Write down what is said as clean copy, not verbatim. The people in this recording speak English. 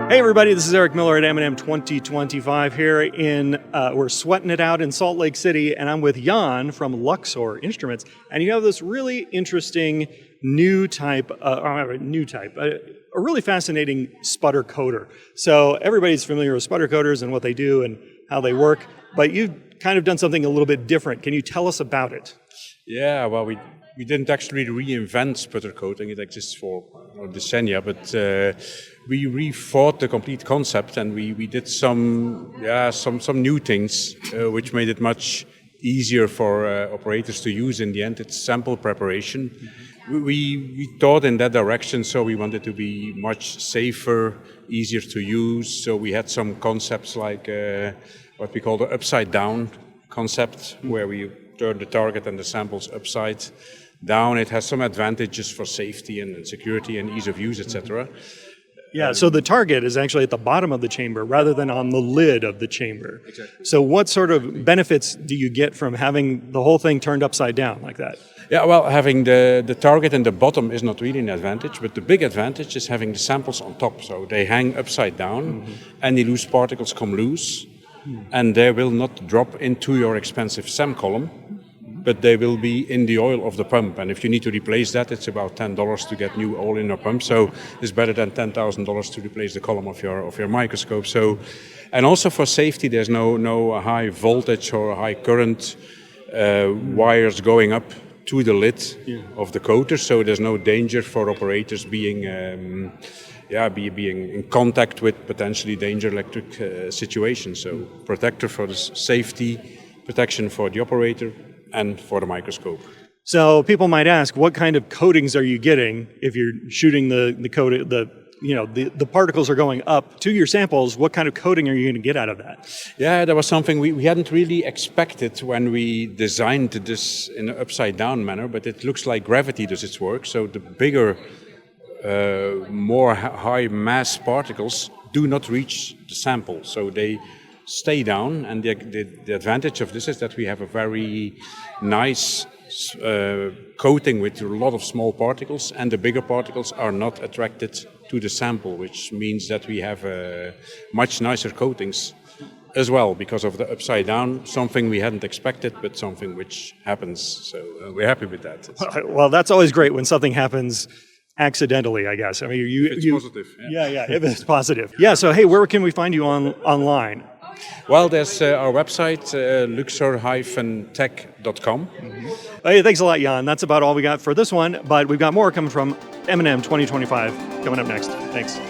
Hey everybody, this is Eric Miller at M&M 2025 here we're sweating it out in Salt Lake City, and I'm with Jan from Luxor Instruments, and you have this really interesting a really fascinating sputter coder. So everybody's familiar with sputter coders and what they do and how they work, but you've kind of done something a little bit different. Can you tell us about it? Yeah, well, we didn't actually reinvent sputter coding. It exists for decennia, but we rethought the complete concept, and we did some new things which made it much easier for operators to use. In the end, it's sample preparation. We thought in that direction, so we wanted to be much safer, easier to use. So we had some concepts like what we call the upside down concept, where we turn the target and the samples upside down. It has some advantages for safety and security and ease of use, etc. Yeah, so the target is actually at the bottom of the chamber rather than on the lid of the chamber. Exactly. So what sort of benefits do you get from having the whole thing turned upside down like that? Yeah, well, having the target in the bottom is not really an advantage, but the big advantage is having the samples on top. So they hang upside down, Any loose particles come loose, and they will not drop into your expensive SEM column, but they will be in the oil of the pump. And if you need to replace that, it's about $10 to get new oil in your pump. So it's better than $10,000 to replace the column of your microscope. So, and also for safety, there's no high voltage or high current wires going up to the lid of the coater. So there's no danger for operators being in contact with potentially dangerous electric situations. So protector for the safety, protection for the operator, and for the microscope. So people might ask, what kind of coatings are you getting if you're shooting the particles are going up to your samples? What kind of coating are you going to get out of that? Yeah, that was something we hadn't really expected when we designed this in an upside down manner, but it looks like gravity does its work. So the bigger, more high mass particles do not reach the sample. So they stay down, and the advantage of this is that we have a very nice coating with a lot of small particles, and the bigger particles are not attracted to the sample, which means that we have much nicer coatings as well because of the upside down, something we hadn't expected, but something which happens. So we're happy with that. Well, that's always great when something happens accidentally, I guess. I mean, it's positive. Yeah, if it's positive. Yeah, so hey, where can we find you online? Well, there's our website, luxor-tech.com. Hey, thanks a lot, Jan. That's about all we got for this one, but we've got more coming from M&M 2025 coming up next. Thanks.